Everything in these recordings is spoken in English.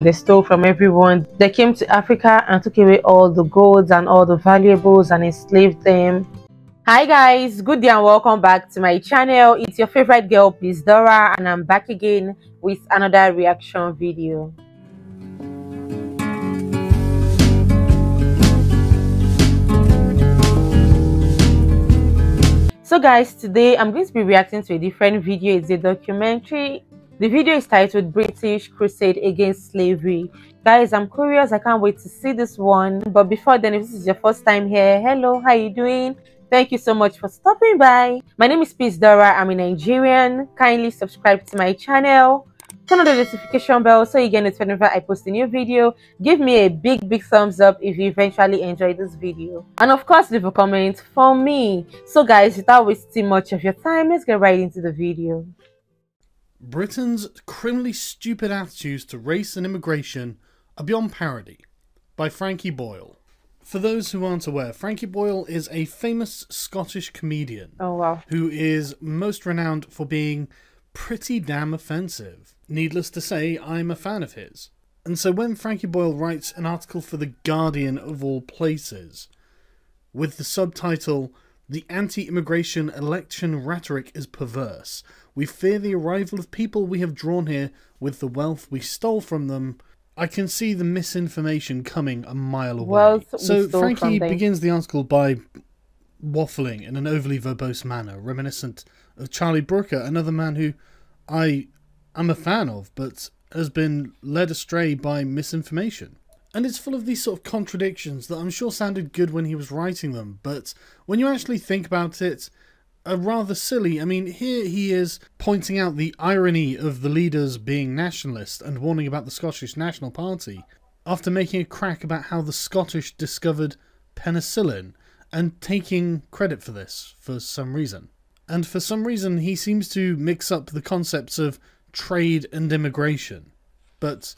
They stole from everyone. They came to Africa and took away all the golds and all the valuables and enslaved them. Hi guys, good day and welcome back to my channel. It's your favorite girl, Please Dora, and I'm back again with another reaction video. So guys, today I'm going to be reacting to a different video. It's a documentary. The video is titled British Crusade Against Slavery. Guys, I'm curious. I can't wait to see this one. But before then, if this is your first time here, hello, how you doing? Thank you so much for stopping by. My name is Please Dora. I'm a Nigerian. Kindly subscribe to my channel. Turn on the notification bell so you get notified whenever I post a new video. Give me a big thumbs up if you eventually enjoyed this video, and of course leave a comment for me. So guys, without wasting much of your time, let's get right into the video. Britain's criminally stupid attitudes to race and immigration are beyond parody, by Frankie Boyle. For those who aren't aware, Frankie Boyle is a famous Scottish comedian. Oh wow. Who is most renowned for being pretty damn offensive. Needless to say, I'm a fan of his. And so when Frankie Boyle writes an article for The Guardian of all places, with the subtitle, "The anti-immigration election rhetoric is perverse. We fear the arrival of people we have drawn here with the wealth we stole from them," I can see the misinformation coming a mile away. So Frankie begins the article by waffling in an overly verbose manner, reminiscent of Charlie Brooker, another man who I'm a fan of, but has been led astray by misinformation. And it's full of these sort of contradictions that I'm sure sounded good when he was writing them, but when you actually think about it, are rather silly. I mean, here he is pointing out the irony of the leaders being nationalist and warning about the Scottish National Party, after making a crack about how the Scottish discovered penicillin, and taking credit for this for some reason. And for some reason he seems to mix up the concepts of trade and immigration. But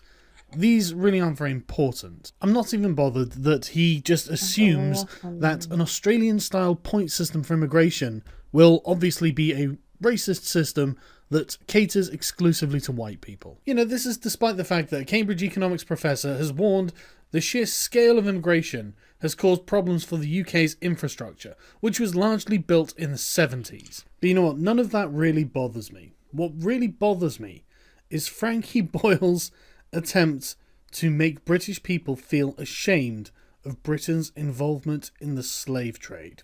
these really aren't very important. I'm not even bothered that he just assumes that an Australian-style point system for immigration will obviously be a racist system that caters exclusively to white people. You know, this is despite the fact that a Cambridge economics professor has warned the sheer scale of immigration has caused problems for the UK's infrastructure, which was largely built in the 70s. But you know what? None of that really bothers me. What really bothers me is Frankie Boyle's attempt to make British people feel ashamed of Britain's involvement in the slave trade.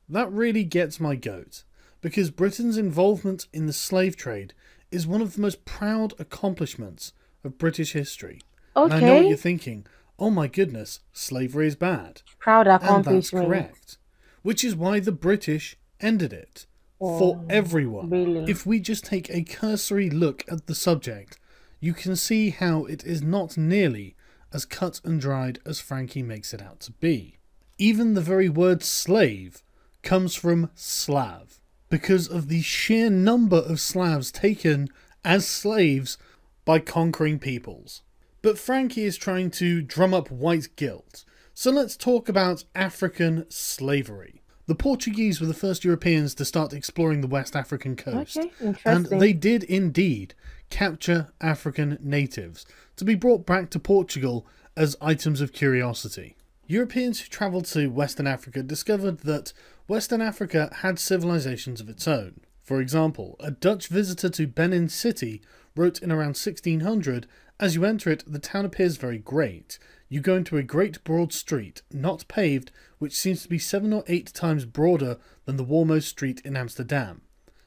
That really gets my goat, because Britain's involvement in the slave trade is one of the most proud accomplishments of British history. Okay. And I know what you're thinking. Oh my goodness, slavery is bad. Proud accomplishment. And that's correct. Which is why the British ended it. For everyone. Really? If we just take a cursory look at the subject, you can see how it is not nearly as cut and dried as Frankie makes it out to be. Even the very word slave comes from Slav, because of the sheer number of Slavs taken as slaves by conquering peoples. But Frankie is trying to drum up white guilt, so let's talk about African slavery. The Portuguese were the first Europeans to start exploring the West African coast, and they did indeed capture African natives to be brought back to Portugal as items of curiosity. Europeans who travelled to Western Africa discovered that Western Africa had civilizations of its own. For example, a Dutch visitor to Benin City wrote in around 1600, "As you enter it, the town appears very great. You go into a great broad street, not paved, which seems to be 7 or 8 times broader than the warmost street in Amsterdam.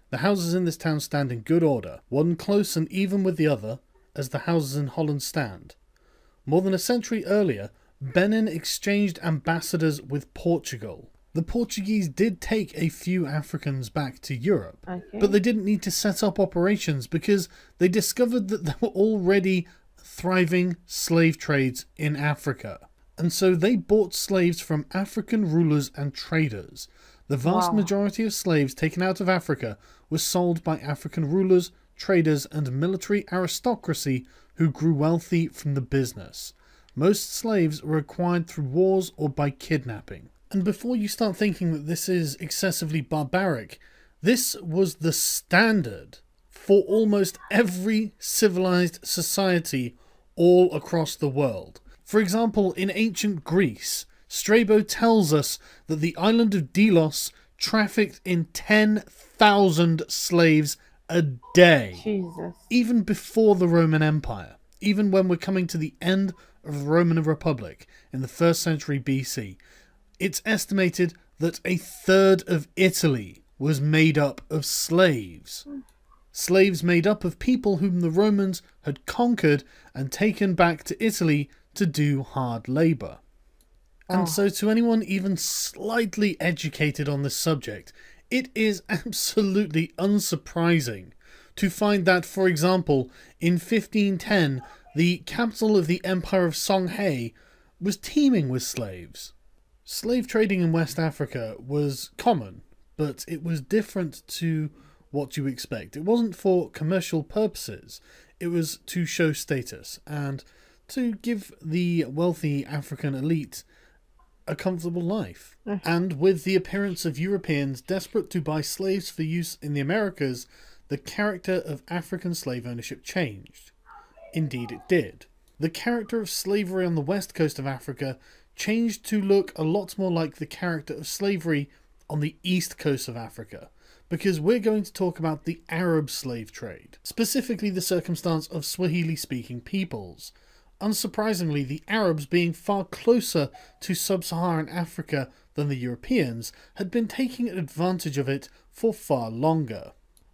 The houses in this town stand in good order, one close and even with the other, as the houses in Holland stand. More than a century earlier, Benin exchanged ambassadors with Portugal. The Portuguese did take a few Africans back to Europe, but they didn't need to set up operations because they discovered that there were already thriving slave trades in Africa. And so they bought slaves from African rulers and traders. The vast majority of slaves taken out of Africa were sold by African rulers, traders, and military aristocracy who grew wealthy from the business. Most slaves were acquired through wars or by kidnapping." And before you start thinking that this is excessively barbaric, this was the standard for almost every civilized society all across the world. For example, in ancient Greece, Strabo tells us that the island of Delos trafficked in 10,000 slaves a day. Jesus. Even before the Roman Empire, even when we're coming to the end of the Roman Republic in the 1st century BC, it's estimated that a third of Italy was made up of slaves. Slaves made up of people whom the Romans had conquered and taken back to Italy to do hard labour. And so to anyone even slightly educated on this subject, it is absolutely unsurprising to find that, for example, in 1510, the capital of the Empire of Songhai was teeming with slaves. Slave trading in West Africa was common, but it was different to what you expect. It wasn't for commercial purposes. It was to show status and to give the wealthy African elite a comfortable life. And with the appearance of Europeans desperate to buy slaves for use in the Americas, the character of African slave ownership changed. Indeed it did. The character of slavery on the west coast of Africa changed to look a lot more like the character of slavery on the east coast of Africa, because we're going to talk about the Arab slave trade, specifically the circumstance of Swahili-speaking peoples. Unsurprisingly, the Arabs, being far closer to sub-Saharan Africa than the Europeans, had been taking advantage of it for far longer.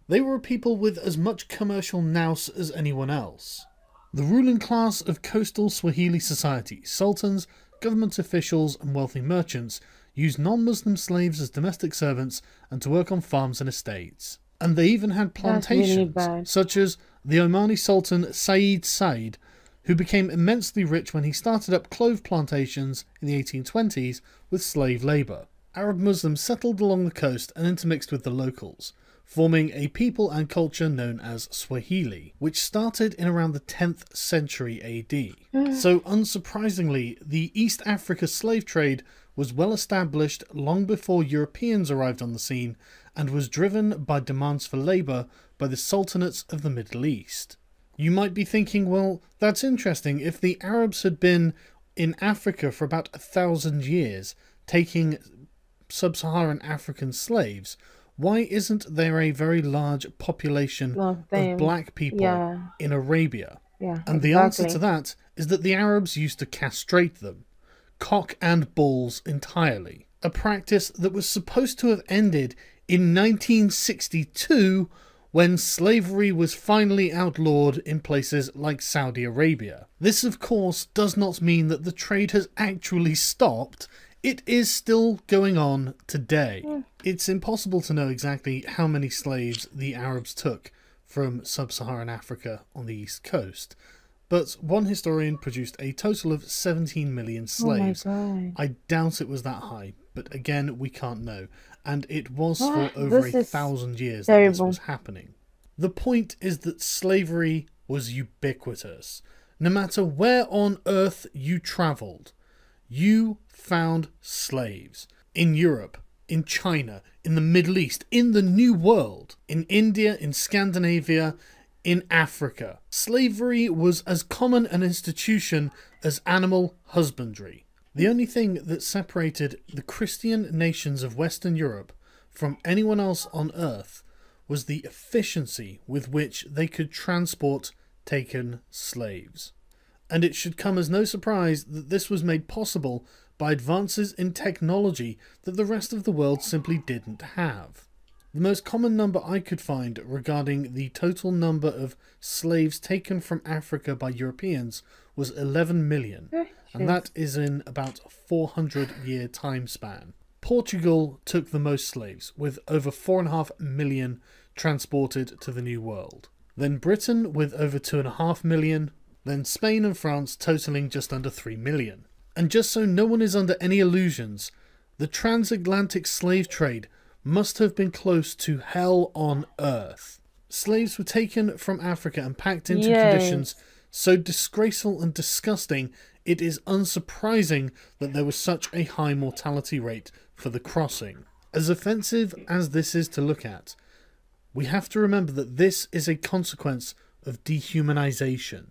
They were a people with as much commercial nous as anyone else. The ruling class of coastal Swahili society, sultans, government officials and wealthy merchants, used non-Muslim slaves as domestic servants and to work on farms and estates. And they even had plantations, such as the Omani Sultan Said, who became immensely rich when he started up clove plantations in the 1820s with slave labour. Arab Muslims settled along the coast and intermixed with the locals, forming a people and culture known as Swahili, which started in around the 10th century AD. So unsurprisingly, the East Africa slave trade was well established long before Europeans arrived on the scene and was driven by demands for labour by the sultanates of the Middle East. You might be thinking, well, that's interesting. If the Arabs had been in Africa for about 1,000 years, taking sub-Saharan African slaves, why isn't there a very large population of black people in Arabia? And the answer to that is that the Arabs used to castrate them, cock and balls entirely, a practice that was supposed to have ended in 1962 when slavery was finally outlawed in places like Saudi Arabia. This, of course, does not mean that the trade has actually stopped. It is still going on today. It's impossible to know exactly how many slaves the Arabs took from sub-Saharan Africa on the east coast, but one historian produced a total of 17 million slaves. I doubt it was that high, but again, we can't know. And it was for over 1,000 years that this was happening. The point is that slavery was ubiquitous. No matter where on earth you travelled, you found slaves. In Europe, in China, in the Middle East, in the New World, in India, in Scandinavia, in Africa. Slavery was as common an institution as animal husbandry. The only thing that separated the Christian nations of Western Europe from anyone else on Earth was the efficiency with which they could transport taken slaves. And it should come as no surprise that this was made possible by advances in technology that the rest of the world simply didn't have. The most common number I could find regarding the total number of slaves taken from Africa by Europeans was 11 million, and that is in about a 400-year time span. Portugal took the most slaves, with over 4.5 million transported to the New World. Then Britain with over 2.5 million, then Spain and France totaling just under 3 million. And just so no one is under any illusions, the transatlantic slave trade must have been close to hell on earth. Slaves were taken from Africa and packed into conditions so disgraceful and disgusting, it is unsurprising that there was such a high mortality rate for the crossing. As offensive as this is to look at, we have to remember that this is a consequence of dehumanization.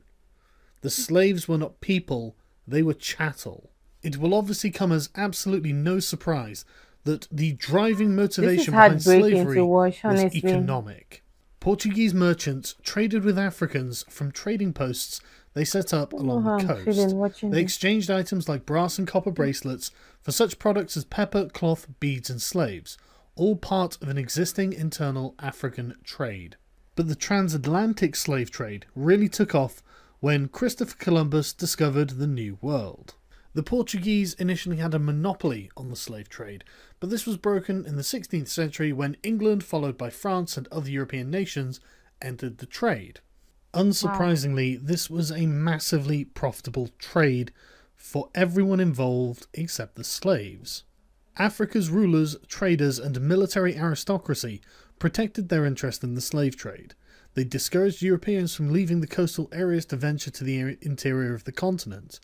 The slaves were not people, they were chattel. It will obviously come as absolutely no surprise that the driving motivation behind slavery was economic. Portuguese merchants traded with Africans from trading posts they set up along the coast. They exchanged items like brass and copper bracelets for such products as pepper, cloth, beads and slaves, all part of an existing internal African trade. But the transatlantic slave trade really took off when Christopher Columbus discovered the New World. The Portuguese initially had a monopoly on the slave trade, but this was broken in the 16th century when England, followed by France and other European nations, entered the trade. Unsurprisingly, this was a massively profitable trade for everyone involved except the slaves. Africa's rulers, traders, and military aristocracy protected their interest in the slave trade. They discouraged Europeans from leaving the coastal areas to venture to the interior of the continent.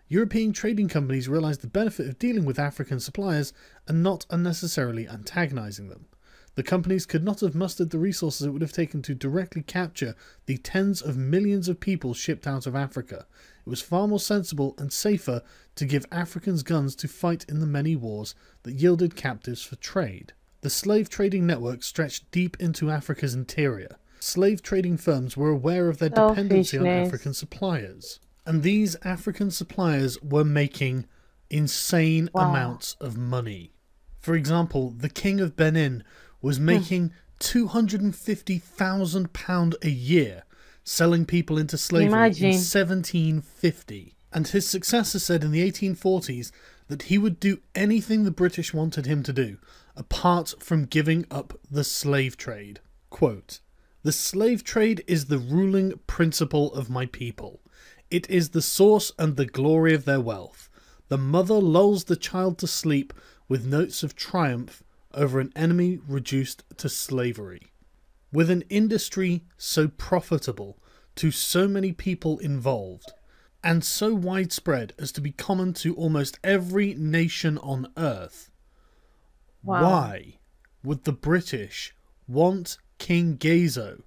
European trading companies realized the benefit of dealing with African suppliers and not unnecessarily antagonizing them. The companies could not have mustered the resources it would have taken to directly capture the tens of millions of people shipped out of Africa. It was far more sensible and safer to give Africans guns to fight in the many wars that yielded captives for trade. The slave trading network stretched deep into Africa's interior. Slave trading firms were aware of their dependency on African suppliers. And these African suppliers were making insane amounts of money. For example, the King of Benin was making £250,000 a year selling people into slavery in 1750. And his successor said in the 1840s that he would do anything the British wanted him to do, apart from giving up the slave trade. Quote, "The slave trade is the ruling principle of my people. It is the source and the glory of their wealth. The mother lulls the child to sleep with notes of triumph over an enemy reduced to slavery. With an industry so profitable to so many people involved, and so widespread as to be common to almost every nation on earth, why would the British want King Gezo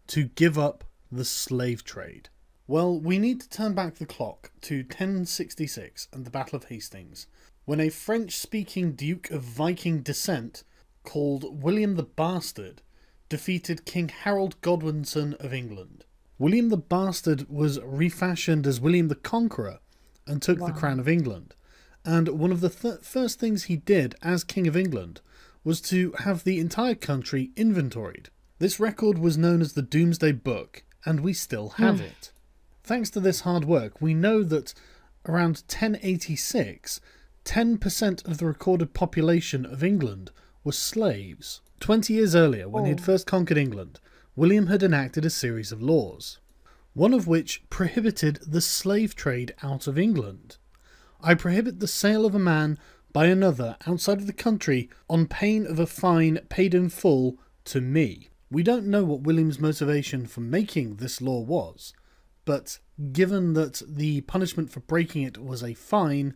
to give up the slave trade?" Well, we need to turn back the clock to 1066 and the Battle of Hastings, when a French-speaking Duke of Viking descent called William the Bastard defeated King Harold Godwinson of England. William the Bastard was refashioned as William the Conqueror and took the crown of England, and one of the first things he did as King of England was to have the entire country inventoried. This record was known as the Domesday Book, and we still have it. Thanks to this hard work, we know that around 1086, 10% of the recorded population of England were slaves. 20 years earlier, when he had first conquered England, William had enacted a series of laws, one of which prohibited the slave trade out of England. "I prohibit the sale of a man by another outside of the country on pain of a fine paid in full to me." We don't know what William's motivation for making this law was, but given that the punishment for breaking it was a fine,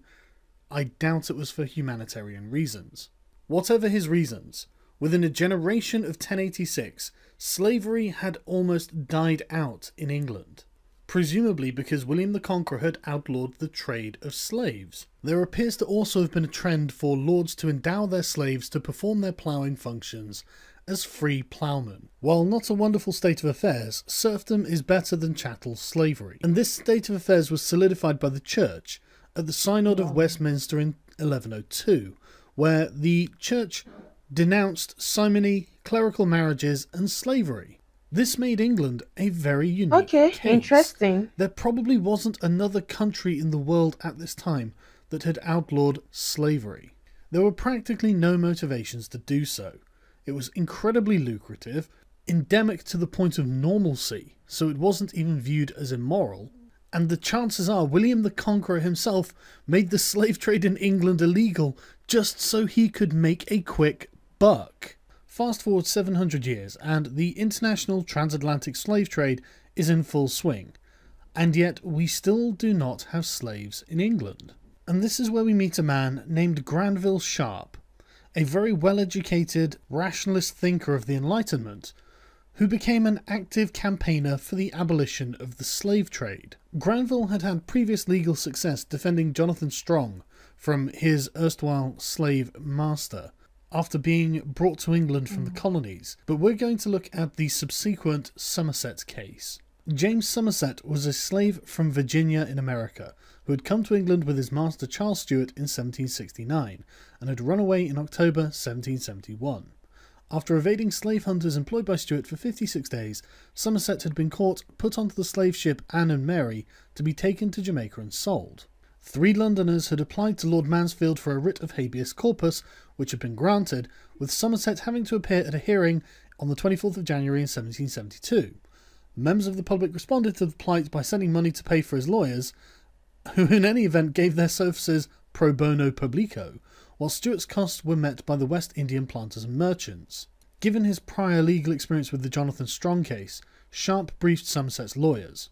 I doubt it was for humanitarian reasons. Whatever his reasons, within a generation of 1086, slavery had almost died out in England, presumably because William the Conqueror had outlawed the trade of slaves. There appears to also have been a trend for lords to endow their slaves to perform their ploughing functions as free ploughmen. While not a wonderful state of affairs, serfdom is better than chattel slavery, and this state of affairs was solidified by the Church at the Synod of Westminster in 1102, where the Church denounced simony, clerical marriages, and slavery. This made England a very unique case. Interesting. There probably wasn't another country in the world at this time that had outlawed slavery. There were practically no motivations to do so. It was incredibly lucrative, endemic to the point of normalcy, so it wasn't even viewed as immoral, and the chances are William the Conqueror himself made the slave trade in England illegal just so he could make a quick buck. Fast forward 700 years, and the international transatlantic slave trade is in full swing, and yet we still do not have slaves in England. And this is where we meet a man named Granville Sharp, a very well-educated, rationalist thinker of the Enlightenment, who became an active campaigner for the abolition of the slave trade. Granville had had previous legal success defending Jonathan Strong from his erstwhile slave master after being brought to England from the colonies, but we're going to look at the subsequent Somerset case. James Somerset was a slave from Virginia in America who had come to England with his master Charles Stuart in 1769 and had run away in October 1771. After evading slave hunters employed by Stuart for 56 days, Somerset had been caught, put onto the slave ship Anne and Mary to be taken to Jamaica and sold. 3 Londoners had applied to Lord Mansfield for a writ of habeas corpus, which had been granted, with Somerset having to appear at a hearing on the 24th of January in 1772. Members of the public responded to the plight by sending money to pay for his lawyers, who in any event gave their services pro bono publico, while Stuart's costs were met by the West Indian planters and merchants. Given his prior legal experience with the Jonathan Strong case, Sharp briefed Somerset's lawyers.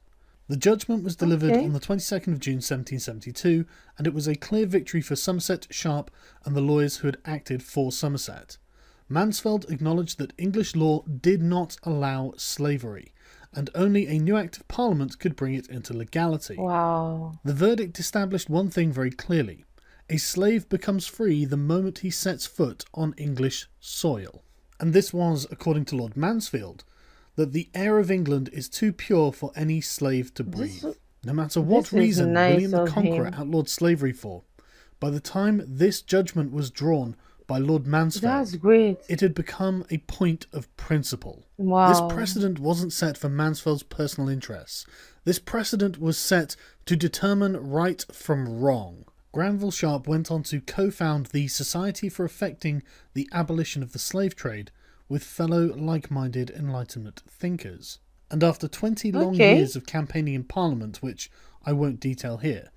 The judgment was delivered on the 22nd of June 1772, and it was a clear victory for Somerset, Sharp, and the lawyers who had acted for Somerset. Mansfield acknowledged that English law did not allow slavery, and only a new Act of Parliament could bring it into legality. Wow. The verdict established one thing very clearly. A slave becomes free the moment he sets foot on English soil. And this was, according to Lord Mansfield, that the air of England is too pure for any slave to breathe. No matter what reason William the Conqueror outlawed slavery for, by the time this judgment was drawn by Lord Mansfield, that's great. It had become a point of principle. Wow. This precedent wasn't set for Mansfield's personal interests. This precedent was set to determine right from wrong. Granville Sharp went on to co-found the Society for Effecting the Abolition of the Slave Trade with fellow like-minded Enlightenment thinkers. And after 20 long years of campaigning in Parliament, which I won't detail here,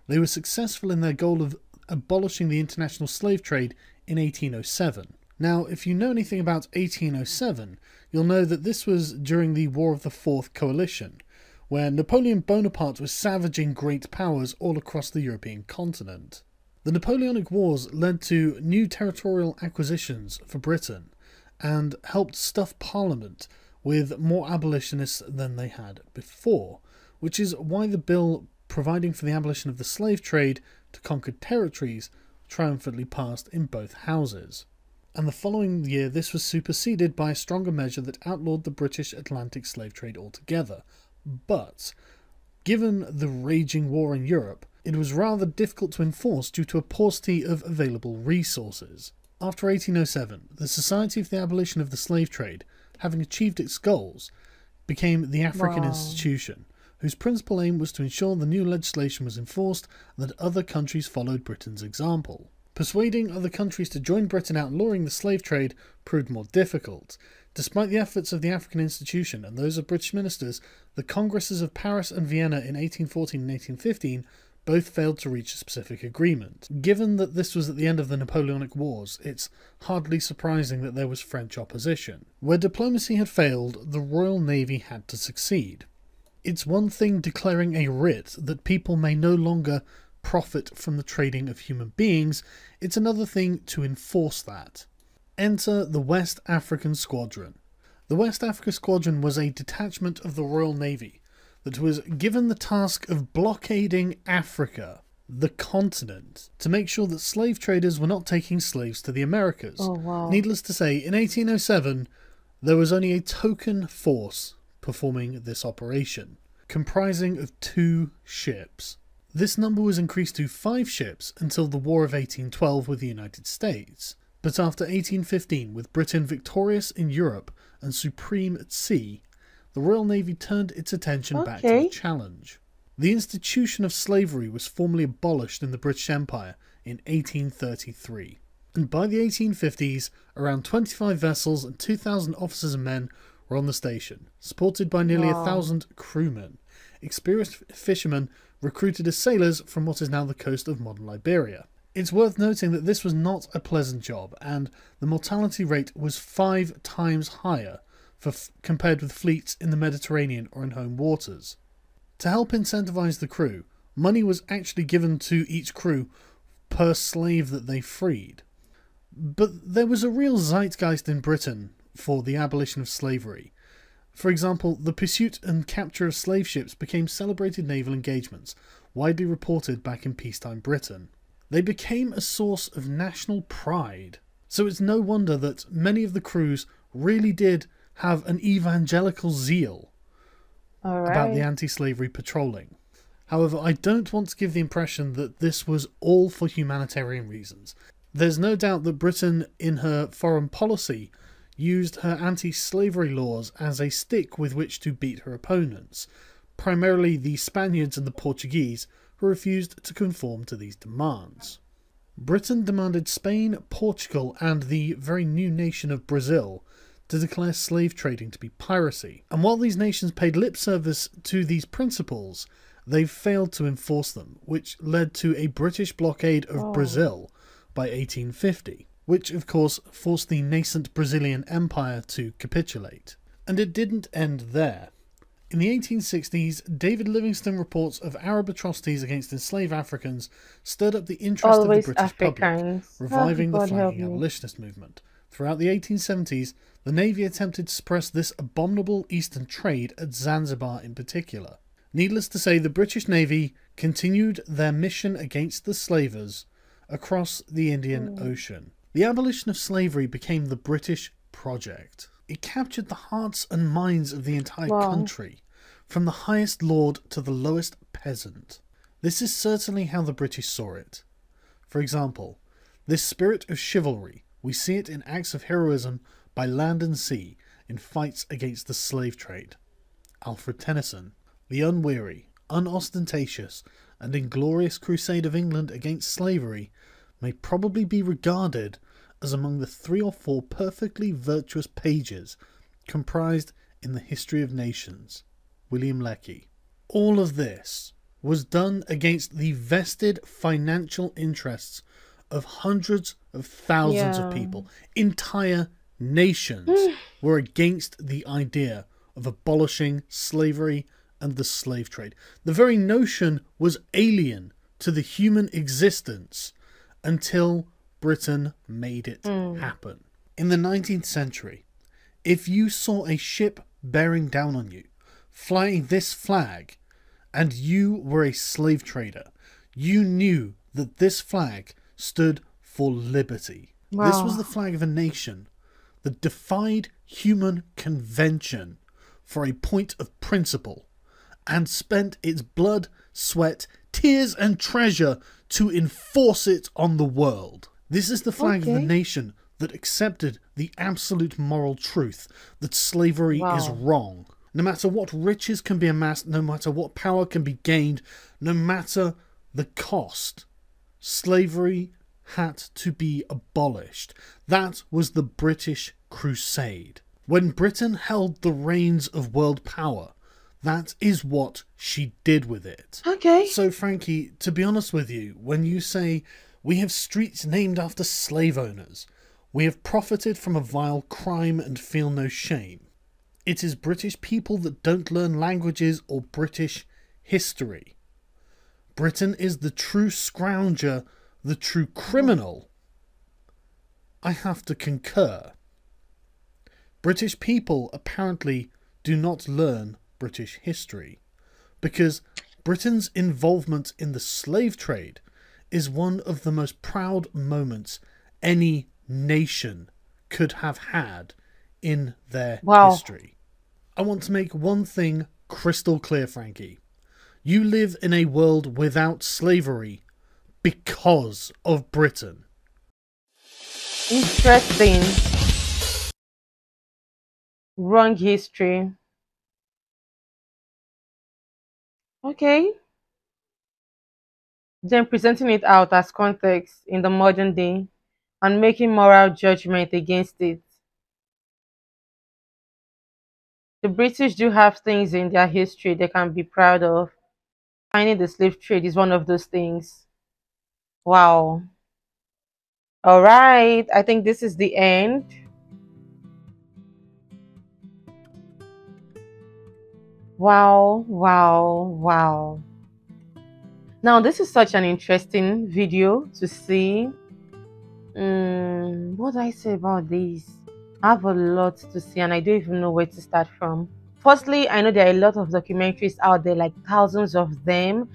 they were successful in their goal of abolishing the international slave trade in 1807. Now, if you know anything about 1807, you'll know that this was during the War of the Fourth Coalition, where Napoleon Bonaparte was savaging great powers all across the European continent. The Napoleonic Wars led to new territorial acquisitions for Britain and helped stuff Parliament with more abolitionists than they had before, which is why the bill providing for the abolition of the slave trade to conquered territories triumphantly passed in both houses. And the following year this was superseded by a stronger measure that outlawed the British Atlantic slave trade altogether. But, given the raging war in Europe, it was rather difficult to enforce due to a paucity of available resources. After 1807, the Society for the Abolition of the Slave Trade, having achieved its goals, became the African Institution, whose principal aim was to ensure the new legislation was enforced and that other countries followed Britain's example. Persuading other countries to join Britain outlawing the slave trade proved more difficult. Despite the efforts of the African Institution and those of British ministers, the Congresses of Paris and Vienna in 1814 and 1815 both failed to reach a specific agreement. Given that this was at the end of the Napoleonic Wars, it's hardly surprising that there was French opposition. Where diplomacy had failed, the Royal Navy had to succeed. It's one thing declaring a writ that people may no longer profit from the trading of human beings, it's another thing to enforce that. Enter the West African Squadron. The West Africa Squadron was a detachment of the Royal Navy that was given the task of blockading Africa, the continent, to make sure that slave traders were not taking slaves to the Americas. Oh, wow. Needless to say, in 1807, there was only a token force performing this operation, comprising of 2 ships. This number was increased to 5 ships until the War of 1812 with the United States. But after 1815, with Britain victorious in Europe and supreme at sea, the Royal Navy turned its attention back to the challenge. The institution of slavery was formally abolished in the British Empire in 1833. And by the 1850s, around 25 vessels and 2,000 officers and men were on the station, supported by nearly 1,000 crewmen. Experienced fishermen recruited as sailors from what is now the coast of modern Liberia. It's worth noting that this was not a pleasant job, and the mortality rate was 5 times higher compared with fleets in the Mediterranean or in home waters. To help incentivize the crew, money was actually given to each crew per slave that they freed. But there was a real zeitgeist in Britain for the abolition of slavery. For example, the pursuit and capture of slave ships became celebrated naval engagements, widely reported back in peacetime Britain. They became a source of national pride. So it's no wonder that many of the crews really did have an evangelical zeal about the anti-slavery patrolling. However, I don't want to give the impression that this was all for humanitarian reasons. There's no doubt that Britain, in her foreign policy, used her anti-slavery laws as a stick with which to beat her opponents, primarily the Spaniards and the Portuguese, who refused to conform to these demands. Britain demanded Spain, Portugal, and the very new nation of Brazil to declare slave trading to be piracy. And while these nations paid lip service to these principles, they failed to enforce them, which led to a British blockade of Brazil by 1850, which of course forced the nascent Brazilian Empire to capitulate. And it didn't end there. In the 1860s, David Livingstone reports of Arab atrocities against enslaved Africans stirred up the interest of the British public, reviving the flagging abolitionist movement. Throughout the 1870s, the Navy attempted to suppress this abominable Eastern trade at Zanzibar in particular. Needless to say, the British Navy continued their mission against the slavers across the Indian Ocean. The abolition of slavery became the British project. It captured the hearts and minds of the entire country, from the highest lord to the lowest peasant. This is certainly how the British saw it. For example, this spirit of chivalry, we see it in acts of heroism by land and sea in fights against the slave trade. Alfred Tennyson, the unweary, unostentatious, and inglorious crusade of England against slavery may probably be regarded as among the 3 or 4 perfectly virtuous pages comprised in the History of Nations. William Lecky. All of this was done against the vested financial interests of hundreds of thousands of people. Entire nations were against the idea of abolishing slavery and the slave trade. The very notion was alien to the human existence until Britain made it happen. In the 19th century, if you saw a ship bearing down on you, flying this flag, and you were a slave trader, you knew that this flag stood for liberty. This was the flag of a nation that defied human convention for a point of principle and spent its blood, sweat, tears and treasure to enforce it on the world. This is the flag of the nation that accepted the absolute moral truth that slavery is wrong. No matter what riches can be amassed, no matter what power can be gained, no matter the cost, slavery had to be abolished. That was the British Crusade. When Britain held the reins of world power, that is what she did with it. So Frankie, to be honest with you, when you say we have streets named after slave owners, we have profited from a vile crime and feel no shame, it is British people that don't learn languages or British history. Britain is the true scrounger, the true criminal. I have to concur. British people apparently do not learn British history, because Britain's involvement in the slave trade is one of the most proud moments any nation could have had in their history. I want to make one thing crystal clear, Frankie. You live in a world without slavery because of Britain. Interesting. Wrong history. Okay. Then presenting it out as context in the modern day and making moral judgment against it. The British do have things in their history they can be proud of. Finding the slave trade is one of those things. Wow. All right. I think this is the end. Wow, wow, wow. Now, this is such an interesting video to see. What do I say about this? I have a lot to see and I don't even know where to start from. Firstly, I know there are a lot of documentaries out there, like thousands of them,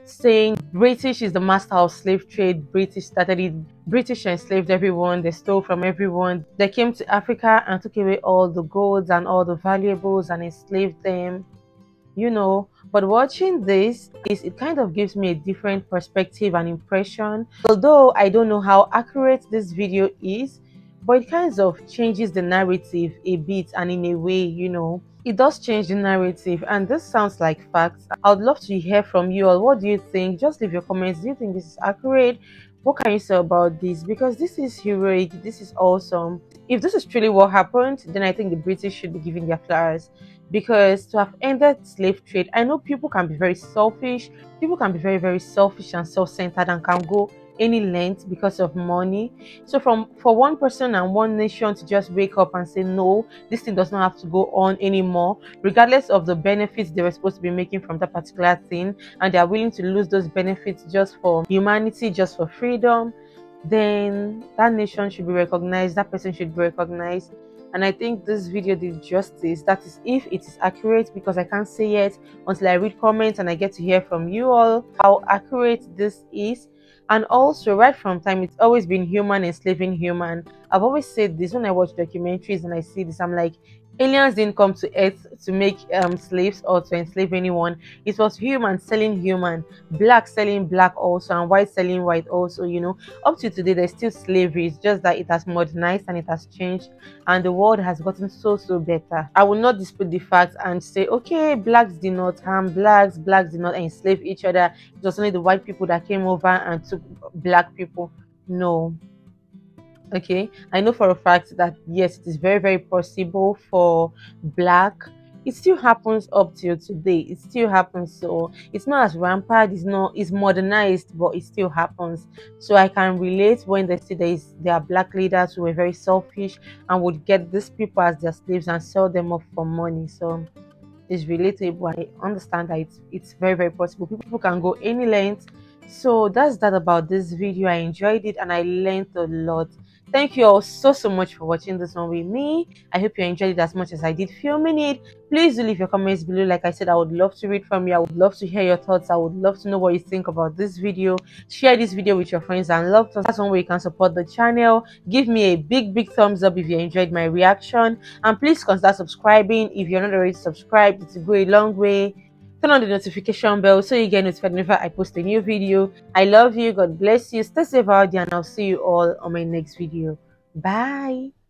saying British is the master of slave trade. British started it. British enslaved everyone. They stole from everyone. They came to Africa and took away all the goods and all the valuables and enslaved them. But watching this is, it kind of gives me a different perspective and impression. Although I don't know how accurate this video is, but it kind of changes the narrative a bit, and in a way, it does change the narrative, and this sounds like facts. I would love to hear from you all. What do you think? Just leave your comments. Do you think this is accurate? What can you say about this? Because this is heroic, this is awesome. If this is truly what happened, then I think the British should be given their flowers, because to have ended slave trade, I know people can be very selfish. People can be very, very selfish and self-centered and can go any length because of money. So for one person and one nation to just wake up and say, no, this thing does not have to go on anymore, regardless of the benefits they were supposed to be making from that particular thing, and they are willing to lose those benefits just for humanity, just for freedom, then that nation should be recognized, that person should be recognized. And I think this video did justice. That is, if it is accurate, because I can't say it until I read comments and I get to hear from you all how accurate this is. And also, right from time, it's always been human enslaving human. I've always said this when I watch documentaries and I see this, I'm like, aliens didn't come to earth to make slaves or to enslave anyone. It was human selling human, black selling black also, and white selling white also. Up to today there's still slavery. It's just that it has modernized and it has changed, and the world has gotten so better. I will not dispute the fact and say, okay, blacks did not harm blacks did not enslave each other. It was only the white people that came over and took black people. No. Okay, I know for a fact that yes, it is very, very possible for black. It still happens up till today. It still happens. So it's not as rampant, it's modernized, but it still happens. So I can relate when they say there are black leaders who were very selfish and would get these people as their slaves and sell them off for money. So it's relatable. I understand that it's very, very possible. People can go any length. So that's that about this video. I enjoyed it and I learned a lot. Thank you all so much for watching this one with me. I hope you enjoyed it as much as I did filming it. Please do leave your comments below. Like I said, I would love to read from you. I would love to hear your thoughts. I would love to know what you think about this video. Share this video with your friends and loved ones. That's one way you can support the channel. Give me a big thumbs up if you enjoyed my reaction, and please consider subscribing if you're not already subscribed. It will go a long way. Turn on the notification bell so you get notified whenever I post a new video. I love you. God bless you. Stay safe out there, and I'll see you all on my next video. Bye.